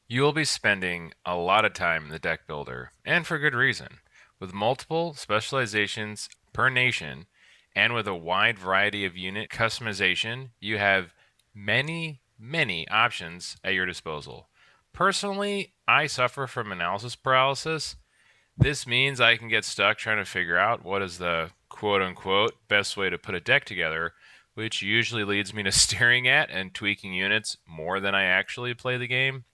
You will be spending a lot of time in the deck builder, and for good reason. With multiple specializations per nation, and with a wide variety of unit customization, you have many options at your disposal. Personally, I suffer from analysis paralysis. This means I can get stuck trying to figure out what is the quote unquote best way to put a deck together, which usually leads me to staring at and tweaking units more than I actually play the game.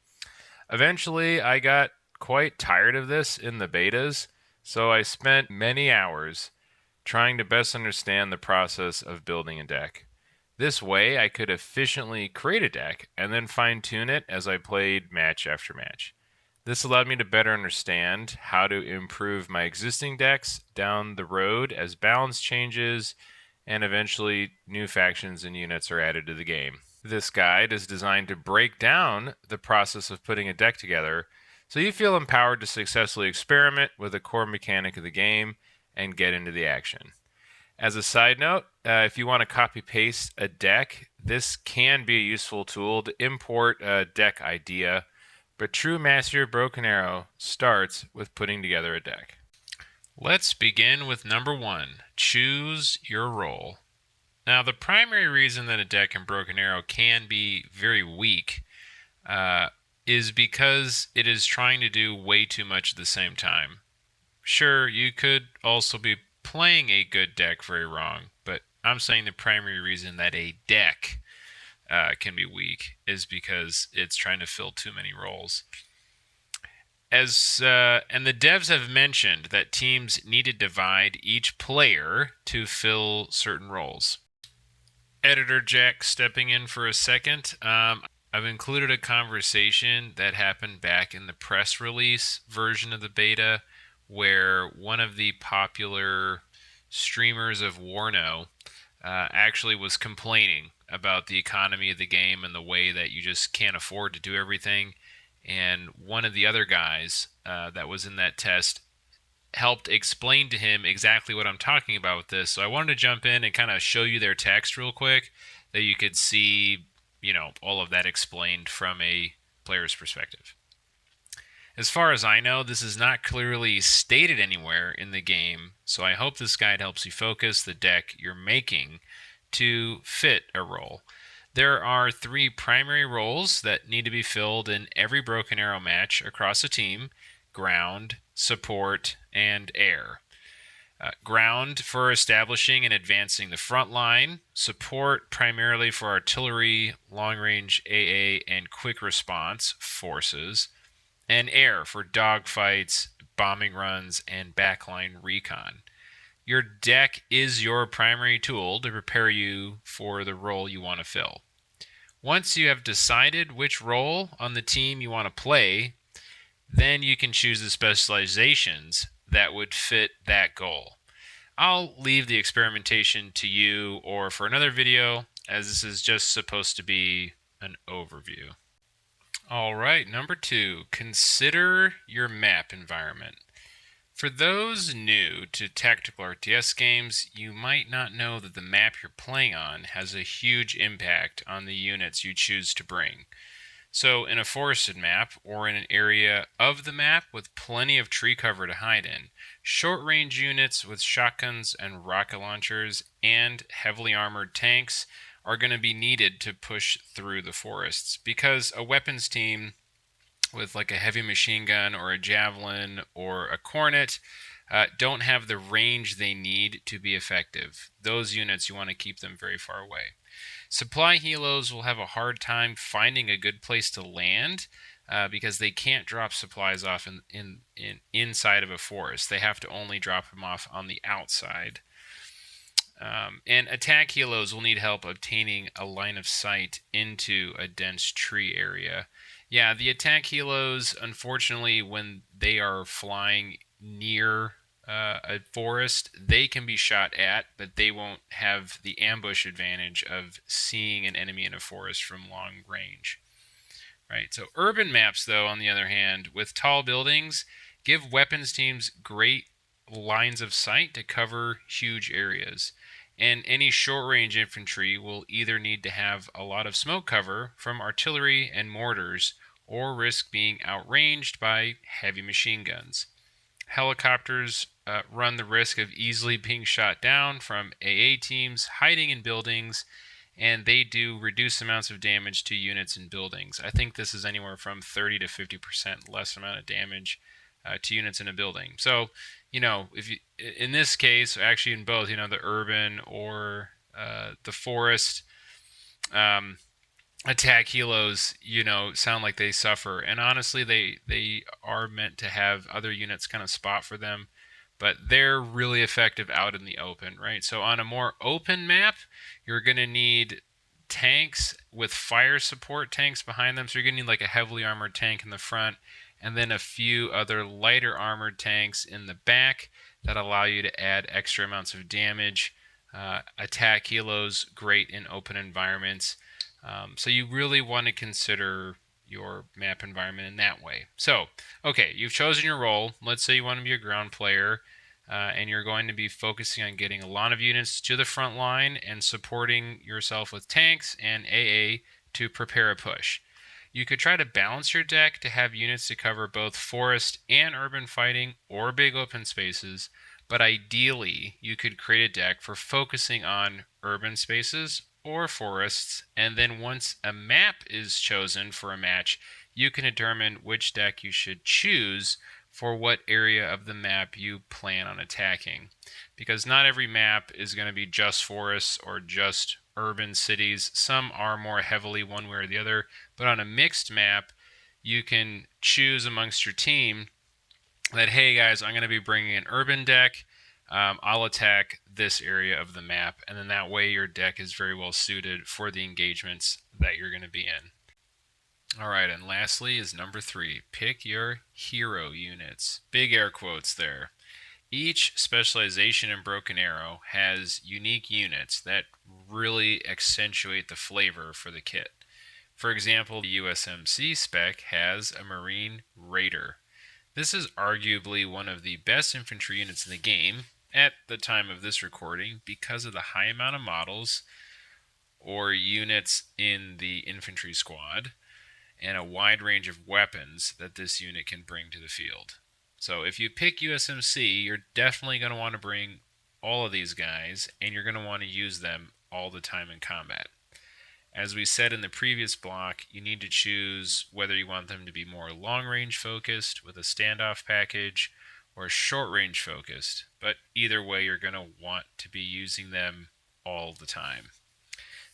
Eventually, I got quite tired of this in the betas, so I spent many hours trying to best understand the process of building a deck. This way, I could efficiently create a deck and then fine tune it as I played match after match. This allowed me to better understand how to improve my existing decks down the road as balance changes and eventually new factions and units are added to the game. This guide is designed to break down the process of putting a deck together so you feel empowered to successfully experiment with the core mechanic of the game and get into the action. As a side note, if you want to copy paste a deck, this can be a useful tool to import a deck idea, but true mastery of Broken Arrow starts with putting together a deck. Let's begin with number one, choose your role. Now, the primary reason that a deck in Broken Arrow can be very weak uh, is because it is trying to do way too much at the same time. Sure, you could also be playing a good deck very wrong, but I'm saying the primary reason that a deck can be weak is because it's trying to fill too many roles. And the devs have mentioned that teams need to divide each player to fill certain roles. Editor Jack stepping in for a second. I've included a conversation that happened back in the press release version of the beta where one of the popular streamers of Warno actually was complaining about the economy of the game and the way that you just can't afford to do everything. And one of the other guys that was in that test helped explain to him exactly what I'm talking about with this. So I wanted to jump in and kind of show you their text real quick that you could see, all of that explained from a player's perspective. As far as I know, this is not clearly stated anywhere in the game, so I hope this guide helps you focus the deck you're making to fit a role. There are three primary roles that need to be filled in every Broken Arrow match across a team: ground, support, and air. Ground for establishing and advancing the front line, support primarily for artillery, long range AA, and quick response forces, and air for dogfights, bombing runs, and backline recon. Your deck is your primary tool to prepare you for the role you want to fill. Once you have decided which role on the team you want to play, then you can choose the specializations that would fit that goal. I'll leave the experimentation to you or for another video, as this is just supposed to be an overview. All right, number two, consider your map environment. For those new to tactical RTS games, you might not know that the map you're playing on has a huge impact on the units you choose to bring. So, in a forested map or in an area of the map with plenty of tree cover to hide in, short range units with shotguns and rocket launchers and heavily armored tanks are going to be needed to push through the forests because a weapons team with like a heavy machine gun or a javelin or a cornet don't have the range they need to be effective. Those units, you want to keep them very far away. Supply helos will have a hard time finding a good place to land because they can't drop supplies off in inside of a forest. They have to only drop them off on the outside. And attack helos will need help obtaining a line of sight into a dense tree area. Yeah, the attack helos, unfortunately, when they are flying near a forest, they can be shot at, but they won't have the ambush advantage of seeing an enemy in a forest from long range. Right. So urban maps, though, on the other hand, with tall buildings, give weapons teams great lines of sight to cover huge areas. And any short range infantry will either need to have a lot of smoke cover from artillery and mortars or risk being outranged by heavy machine guns. Helicopters run the risk of easily being shot down from AA teams hiding in buildings, and they do reduce amounts of damage to units in buildings. I think this is anywhere from 30 to 50% less amount of damage to units in a building. So, if you, in this case, actually in both, the urban or the forest, um, attack helos, sound like they suffer. And honestly, they are meant to have other units kind of spot for them, but they're really effective out in the open, right? So on a more open map, you're going to need tanks with fire support tanks behind them. So you're going to need like a heavily armored tank in the front and then a few other lighter armored tanks in the back that allow you to add extra amounts of damage. Attack helos, great in open environments. So you really want to consider your map environment in that way. So, okay, you've chosen your role. Let's say you want to be a ground player, and you're going to be focusing on getting a lot of units to the front line and supporting yourself with tanks and AA to prepare a push. You could try to balance your deck to have units to cover both forest and urban fighting or big open spaces, but ideally, you could create a deck for focusing on urban spaces or forests, and then once a map is chosen for a match, you can determine which deck you should choose for what area of the map you plan on attacking. Because not every map is going to be just forests or just urban cities. Some are more heavily one way or the other, but on a mixed map, you can choose amongst your team that, hey guys, I'm going to be bringing an urban deck. I'll attack this area of the map, and then that way your deck is very well suited for the engagements that you're going to be in. All right, and lastly is number 3. Pick your hero units. Big air quotes there. Each specialization in Broken Arrow has unique units that really accentuate the flavor for the kit. For example, the USMC spec has a Marine Raider. This is arguably one of the best infantry units in the game at the time of this recording because of the high amount of models or units in the infantry squad and a wide range of weapons that this unit can bring to the field. So if you pick USMC, you're definitely going to want to bring all of these guys, and you're going to want to use them all the time in combat. As we said in the previous block, you need to choose whether you want them to be more long-range focused with a standoff package or short-range focused, but either way you're going to want to be using them all the time.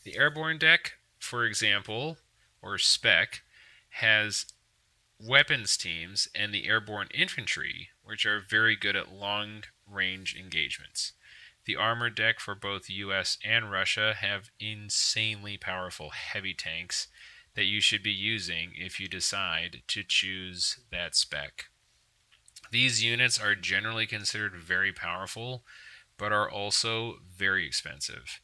The airborne deck, for example, or spec, has weapons teams and the airborne infantry, which are very good at long-range engagements. The armored deck for both US and Russia have insanely powerful heavy tanks that you should be using if you decide to choose that spec. These units are generally considered very powerful, but are also very expensive.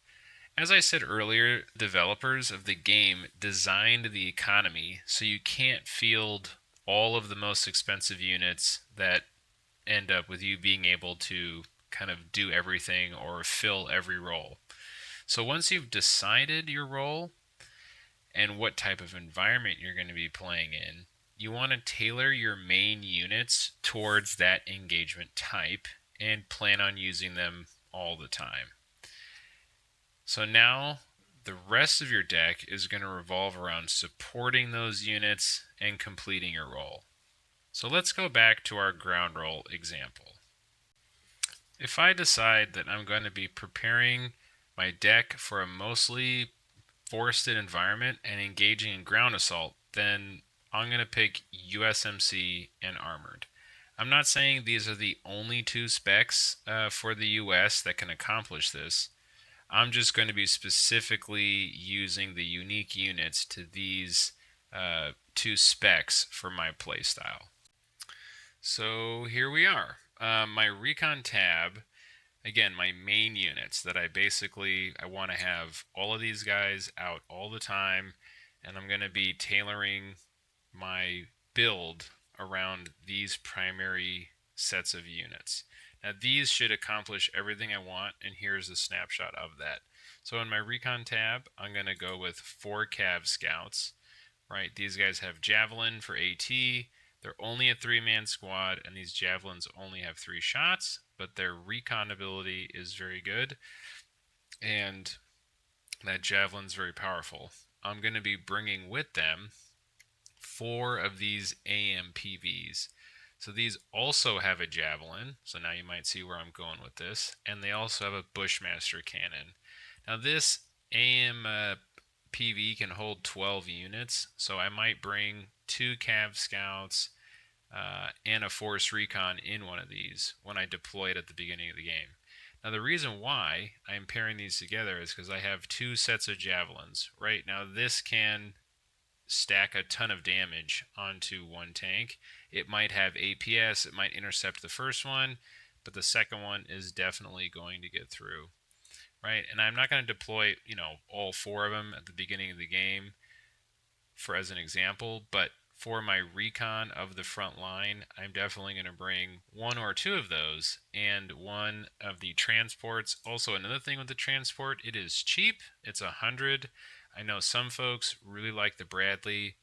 As I said earlier, developers of the game designed the economy so you can't field all of the most expensive units that end up with you being able to kind of do everything or fill every role. So once you've decided your role and what type of environment you're going to be playing in, you want to tailor your main units towards that engagement type and plan on using them all the time. So now the rest of your deck is going to revolve around supporting those units and completing your role. So let's go back to our ground roll example. If I decide that I'm going to be preparing my deck for a mostly forested environment and engaging in ground assault, then I'm going to pick USMC and Armored. I'm not saying these are the only two specs for the US that can accomplish this. I'm just going to be specifically using the unique units to these two specs for my playstyle. So here we are. My recon tab, again, my main units that I want to have all of these guys out all the time, and I'm going to be tailoring my build around these primary sets of units. Now these should accomplish everything I want, and here's a snapshot of that. So in my recon tab, I'm going to go with 4 Cav Scouts right? These guys have Javelin for AT. They're only a 3-man squad, and these Javelins only have 3 shots, but their recon ability is very good, and that Javelin's very powerful. I'm going to be bringing with them 4 of these AMPVs. So these also have a Javelin, so now you might see where I'm going with this, and they also have a Bushmaster cannon. Now this AMPV can hold 12 units, so I might bring 2 Cav Scouts and a Force Recon in one of these when I deploy it at the beginning of the game. Now the reason why I'm pairing these together is because I have 2 sets of Javelins. Right now this can stack a ton of damage onto one tank. It might have APS, it might intercept the first one, but the second one is definitely going to get through, right? And I'm not going to deploy, all 4 of them at the beginning of the game for as an example, but for my recon of the front line, I'm definitely going to bring 1 or 2 of those and 1 of the transports. Also, another thing with the transport, it is cheap. It's 100. I know some folks really like the Bradley.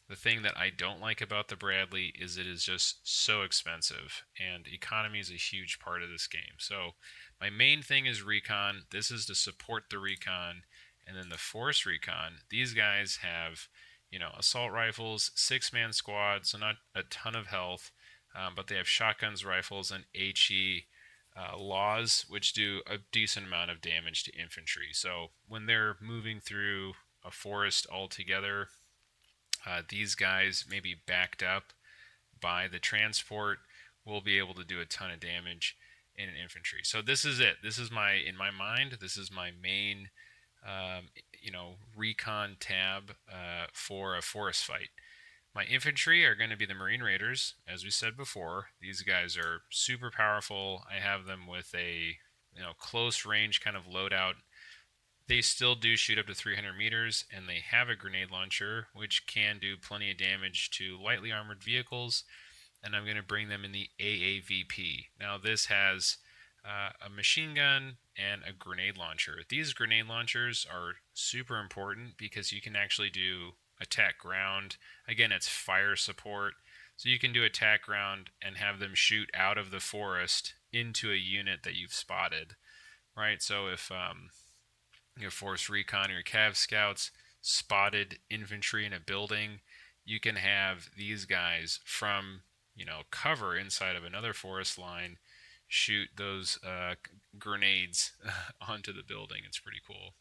The thing that I don't like about the Bradley is it is just so expensive, and economy is a huge part of this game. So my main thing is recon. This is to support the recon, and then the force recon. These guys have, assault rifles, 6-man squad, so not a ton of health, but they have shotguns, rifles, and HE laws, which do a decent amount of damage to infantry. So when they're moving through a forest altogether, these guys may be backed up by the transport will be able to do a ton of damage in an infantry. So this is it. This is in my mind, this is my main, recon tab for a forest fight. My infantry are going to be the Marine Raiders, as we said before. These guys are super powerful. I have them with a, close range kind of loadout. They still do shoot up to 300 meters, and they have a grenade launcher, which can do plenty of damage to lightly armored vehicles. And I'm going to bring them in the AAVP. Now, this has a machine gun and a grenade launcher. These grenade launchers are super important because you can actually do attack ground. Again, it's fire support. So you can do attack ground and have them shoot out of the forest into a unit that you've spotted, right? So if your force recon or your Cav scouts spotted infantry in a building, you can have these guys from, cover inside of another forest line shoot those grenades onto the building. It's pretty cool.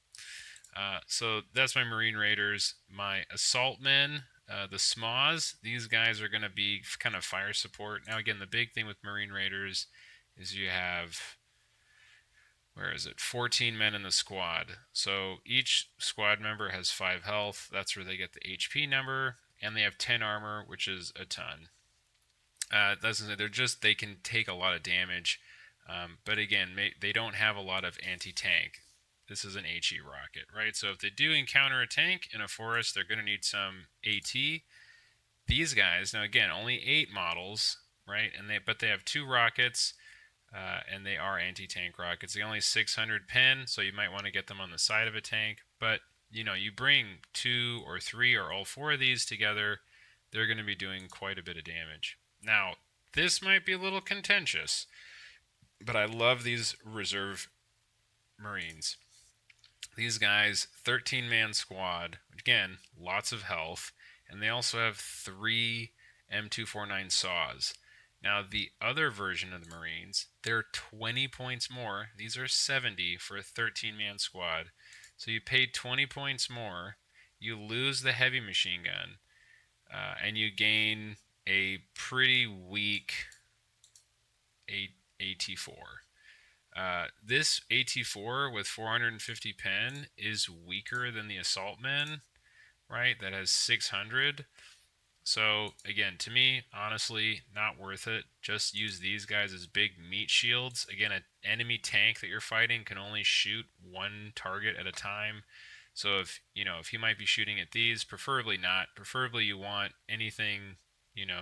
So that's my Marine Raiders. My assault men, the SMAWs, these guys are going to be kind of fire support. Now, again, the big thing with Marine Raiders is you have, 14 men in the squad. So each squad member has 5 health. That's where they get the HP number. And they have 10 armor, which is a ton. They can take a lot of damage. But again, they don't have a lot of anti-tank. This is an HE rocket, right? So if they do encounter a tank in a forest, they're going to need some AT. These guys, now again, only 8 models, right? But they have 2 rockets, and they are anti-tank rockets. They only 600 pen, so you might want to get them on the side of a tank. But you bring 2 or 3 or all 4 of these together, they're going to be doing quite a bit of damage. Now, this might be a little contentious, but I love these reserve Marines. These guys, 13-man squad, again, lots of health, and they also have 3 M249 saws. Now, the other version of the Marines, they're 20 points more. These are 70 for a 13-man squad. So you pay 20 points more, you lose the heavy machine gun, and you gain a pretty weak AT4. This AT4 with 450 pen is weaker than the assault men, right? That has 600. So again, to me, honestly, not worth it. Just use these guys as big meat shields. Again, an enemy tank that you're fighting can only shoot 1 target at a time. So if he might be shooting at these, preferably not. Preferably you want anything,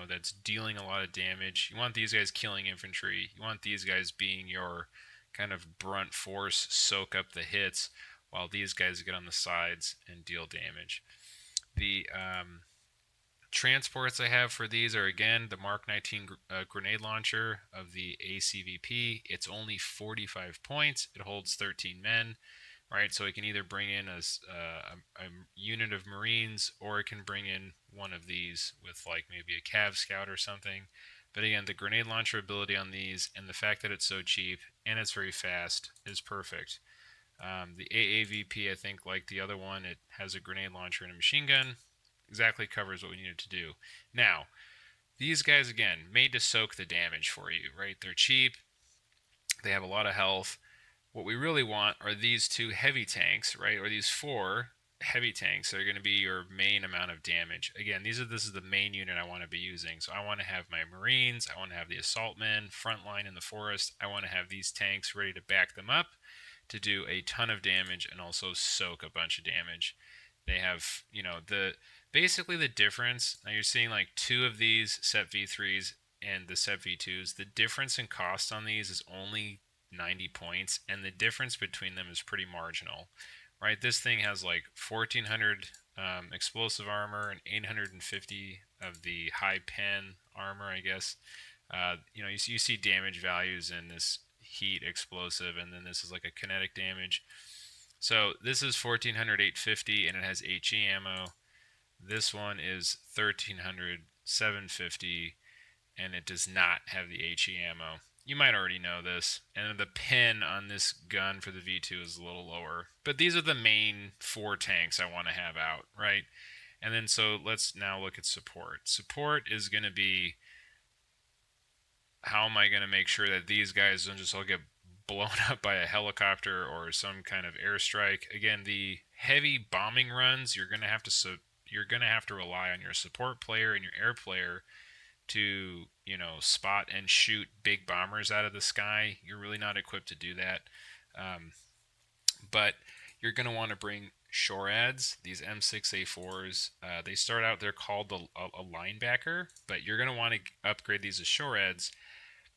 that's dealing a lot of damage. You want these guys killing infantry. You want these guys being your kind of brunt force, soak up the hits, while these guys get on the sides and deal damage. The transports I have for these are, again, the Mark 19 grenade launcher of the ACVP. It's only 45 points. It holds 13 men, right? So it can either bring in a unit of Marines, or it can bring in one of these with like maybe a Cav Scout or something. But again, the grenade launcher ability on these and the fact that it's so cheap and it's very fast is perfect. The AAVP, I think, like the other one, it has a grenade launcher and a machine gun. Exactly covers what we needed to do. Now, these guys, again, made to soak the damage for you, right? They're cheap. They have a lot of health. What we really want are these two heavy tanks, right? Or these four heavy tanks that are going to be your main amount of damage. Again, this is the main unit I want to be using. So I want to have my Marines, I want to have the assault men, front line in the forest. I want to have these tanks ready to back them up to do a ton of damage and also soak a bunch of damage. They have, basically the difference. Now you're seeing like two of these SEP V3s and the SEP V2s. The difference in cost on these is only 90 points, and the difference between them is pretty marginal, right? This thing has like 1400 explosive armor and 850 of the high pen armor, I guess. You see damage values in this heat explosive, and then this is like a kinetic damage. So this is 1400 850, and it has HE ammo. This one is 1300 750, and it does not have the HE ammo. You might already know this, and the pin on this gun for the V2 is a little lower. But these are the main four tanks I want to have out, right? And then so let's now look at support. Support is going to be, how am I going to make sure that these guys don't just all get blown up by a helicopter or some kind of airstrike? Again, the heavy bombing runs, you're going to have to rely on your support player and your air player to, spot and shoot big bombers out of the sky. You're really not equipped to do that. But you're going to want to bring SHORADs, these M6A4s. They start out, they're called a linebacker, but you're going to want to upgrade these to SHORADs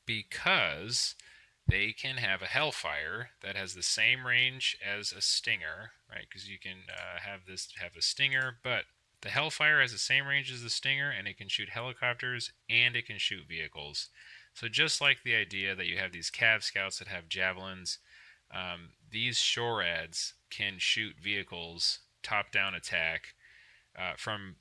because they can have a Hellfire that has the same range as a Stinger, right? Because you can have a Stinger, but the Hellfire has the same range as the Stinger, and it can shoot helicopters and it can shoot vehicles. So just like the idea that you have these Cav Scouts that have javelins, these SHORADs can shoot vehicles, top-down attack, from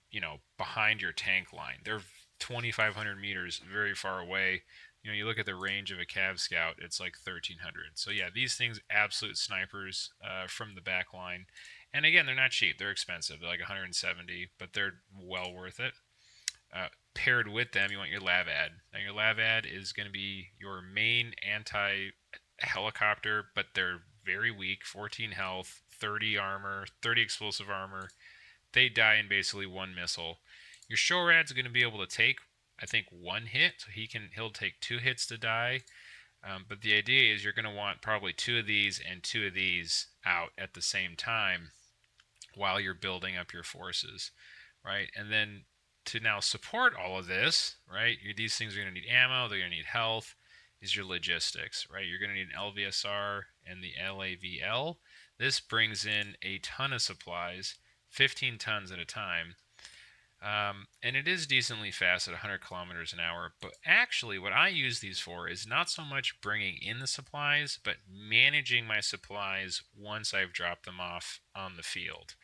behind your tank line. They're 2,500 meters very far away. You look at the range of a Cav Scout, it's like 1,300. So yeah, these things, absolute snipers from the back line. And again, they're not cheap. They're expensive. They're like 170, but they're well worth it. Paired with them, you want your LAVAD. Now your LAVAD is going to be your main anti-helicopter, but they're very weak. 14 health, 30 armor, 30 explosive armor. They die in basically one missile. Your SHORAD's going to be able to take, I think, one hit. So he'll take 2 hits to die. But the idea is you're going to want probably 2 of these and 2 of these out at the same time while you're building up your forces, right? And then to now support all of this, right? These things are going to need ammo, they're going to need health, is your logistics, right? You're going to need an LVSR and the LAVL. This brings in a ton of supplies, 15 tons at a time. And it is decently fast at 100 kilometers an hour. But actually, what I use these for is not so much bringing in the supplies, but managing my supplies once I've dropped them off on the field.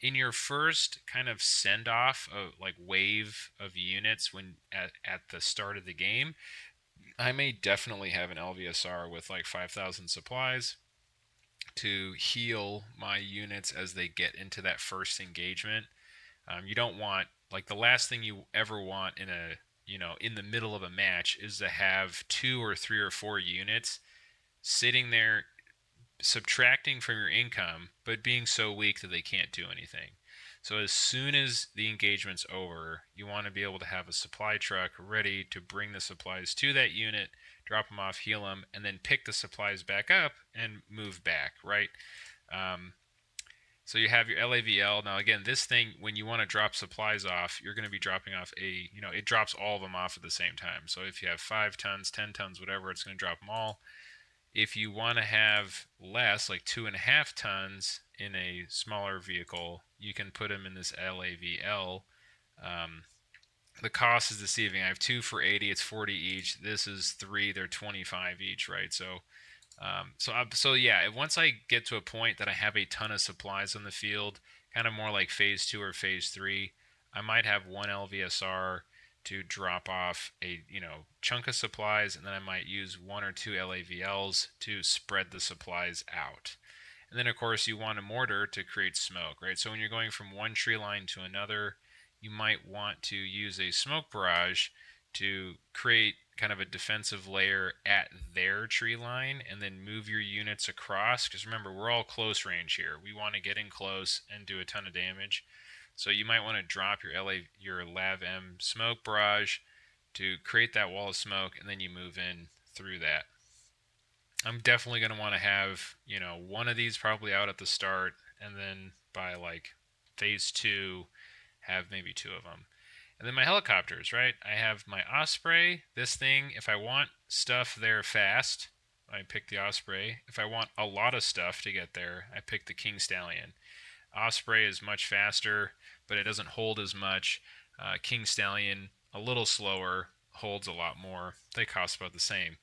In your first kind of send off of like wave of units when at the start of the game, I may definitely have an LVSR with like 5,000 supplies to heal my units as they get into that first engagement. You don't want, like, the last thing you ever want in the middle of a match is to have 2 or 3 or 4 units sitting there subtracting from your income, but being so weak that they can't do anything. So as soon as the engagement's over, you want to be able to have a supply truck ready to bring the supplies to that unit, drop them off, heal them, and then pick the supplies back up and move back, right? So you have your LAVL. Now, again, this thing, when you want to drop supplies off, you're going to be dropping off it drops all of them off at the same time. So if you have 5 tons, 10 tons, whatever, it's going to drop them all. If you want to have less, like 2.5 tons in a smaller vehicle, you can put them in this LAVL. Um, the cost is deceiving. I have two for 80, it's 40 each. This is three, they're 25 each, right? So yeah, once I get to a point that I have a ton of supplies on the field, kind of more like phase two or phase three, I might have one LVSR to drop off a chunk of supplies, and then I might use one or two LAVLs to spread the supplies out. And then of course you want a mortar to create smoke, right? So when you're going from one tree line to another, you might want to use a smoke barrage to create kind of a defensive layer at their tree line and then move your units across. Because remember, we're all close range here. We want to get in close and do a ton of damage. So you might want to drop your Lav M smoke barrage to create that wall of smoke, and then you move in through that. I'm definitely going to want to have, one of these probably out at the start, and then by like phase two, have maybe two of them. And then my helicopters, right? I have my Osprey. This thing, if I want stuff there fast, I pick the Osprey. If I want a lot of stuff to get there, I pick the King Stallion. Osprey is much faster, but it doesn't hold as much. King Stallion, a little slower, holds a lot more. They cost about the same.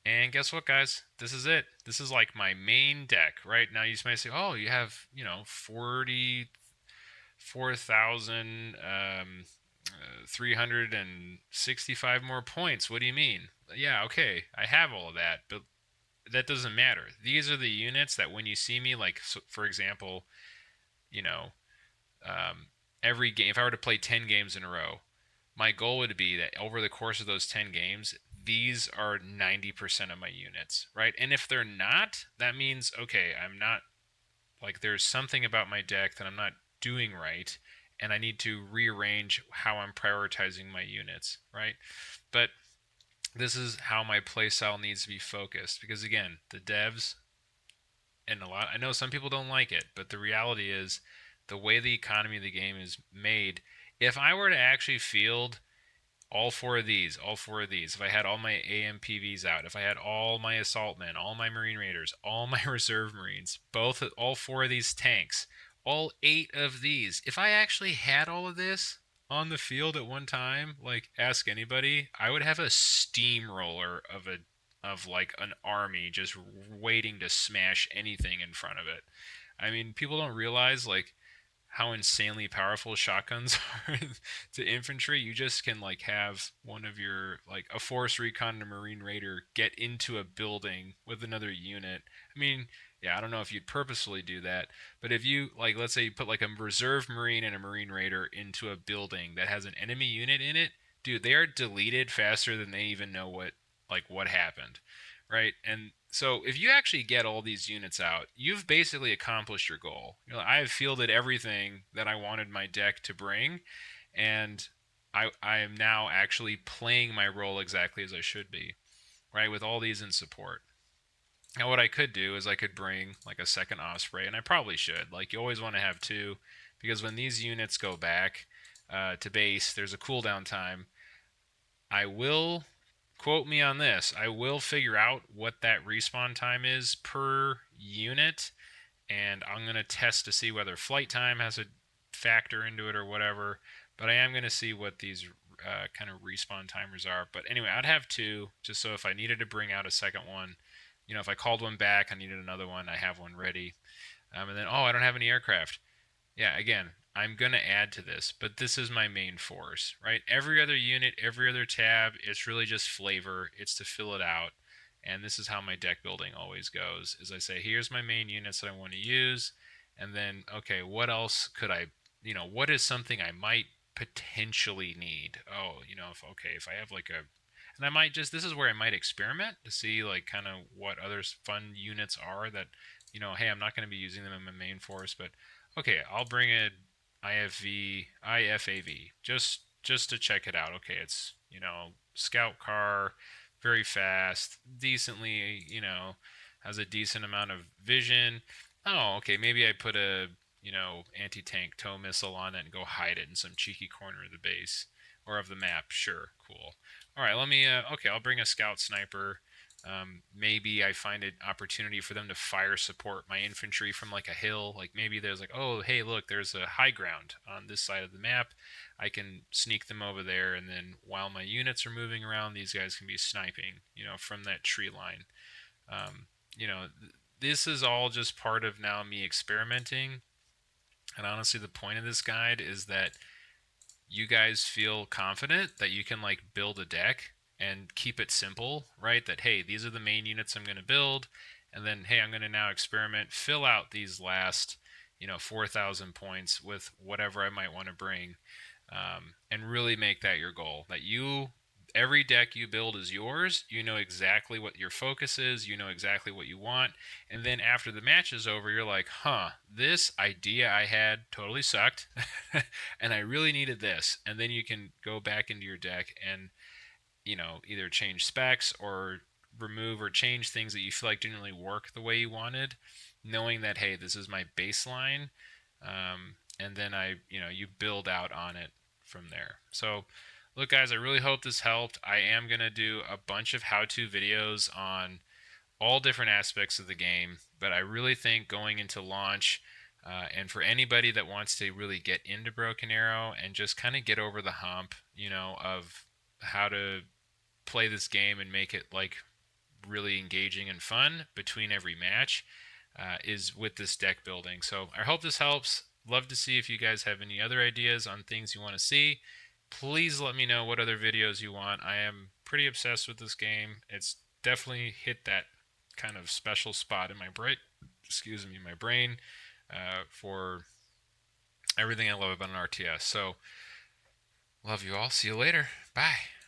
And guess what, guys? This is it. This is like my main deck, right? Now you might say, oh, you have, 44,000, 365 more points. What do you mean? Yeah, okay, I have all of that, but that doesn't matter. These are the units that when you see me, like, so for example, you know, um, every game, if I were to play 10 games in a row, my goal would be that over the course of those 10 games, these are 90% of my units, right? And if they're not, that means, okay, I'm not, like, there's something about my deck that I'm not doing right, and I need to rearrange how I'm prioritizing my units, right? But this is how my playstyle needs to be focused because, again, the devs, and I know some people don't like it, but the reality is the way the economy of the game is made, if I were to actually field all four of these, if I had all my AMPVs out, if I had all my assault men, all my Marine Raiders, all my reserve Marines, all four of these tanks, all eight of these, if I actually had all of this on the field at one time, like ask anybody, I would have a steamroller of like an army just waiting to smash anything in front of it. I mean, people don't realize like how insanely powerful shotguns are to infantry. You just can like have one of your like a force recon and a Marine Raider get into a building with another unit. I mean, yeah, I don't know if you'd purposefully do that, but if you like, let's say you put like a reserve Marine and a Marine Raider into a building that has an enemy unit in it, dude, they are deleted faster than they even know what happened, right? And so if you actually get all these units out, you've basically accomplished your goal. I have fielded everything that I wanted my deck to bring, and I am now actually playing my role exactly as I should be, right? With all these in support. Now, what I could do is I could bring like a second Osprey, and I probably should. Like, you always want to have two, because when these units go back to base, there's a cooldown time. I will quote me on this. I will figure out what that respawn time is per unit, and I'm going to test to see whether flight time has a factor into it or whatever. But I am going to see what these kind of respawn timers are. But anyway, I'd have two, just so if I needed to bring out a second one, if I called one back, I needed another one, I have one ready. And then, oh, I don't have any aircraft. Yeah, again, I'm going to add to this, but this is my main force, right? Every other unit, every other tab, it's really just flavor. It's to fill it out. And this is how my deck building always goes, is I say, here's my main units that I want to use. And then, okay, what else could what is something I might potentially need? Oh, if I have like and I might this is where I might experiment to see like kind of what other fun units are that, hey, I'm not going to be using them in my main force, but okay, I'll bring a IFAV just to check it out. Okay, it's scout car, very fast, decently, has a decent amount of vision. Oh, okay, maybe I put a anti-tank tow missile on it and go hide it in some cheeky corner of the base or of the map. Sure, cool. All right, let me. Okay, I'll bring a scout sniper. Maybe I find an opportunity for them to fire support my infantry from like a hill. Like maybe there's like, oh, hey, look, there's a high ground on this side of the map. I can sneak them over there, and then while my units are moving around, these guys can be sniping, from that tree line. Um, this is all just part of now me experimenting. And honestly, the point of this guide is that you guys feel confident that you can like build a deck and keep it simple, right? That hey, these are the main units I'm going to build, and then hey, I'm going to now experiment, fill out these last, 4,000 points with whatever I might want to bring, and really make that your goal. That every deck you build is yours. You know exactly what your focus is. You know exactly what you want. And then after the match is over, you're like, huh, this idea I had totally sucked. And I really needed this. And then you can go back into your deck and, either change specs or remove or change things that you feel like didn't really work the way you wanted, knowing that, hey, this is my baseline. And then you build out on it from there. So, look, guys, I really hope this helped. I am going to do a bunch of how to videos on all different aspects of the game, but I really think going into launch, and for anybody that wants to really get into Broken Arrow and just kind of get over the hump, of how to play this game and make it like really engaging and fun between every match, is with this deck building. So I hope this helps. Love to see if you guys have any other ideas on things you want to see. Please let me know what other videos you want. I am pretty obsessed with this game. It's definitely hit that kind of special spot in my my brain, for everything I love about an RTS. So love you all. See you later. Bye.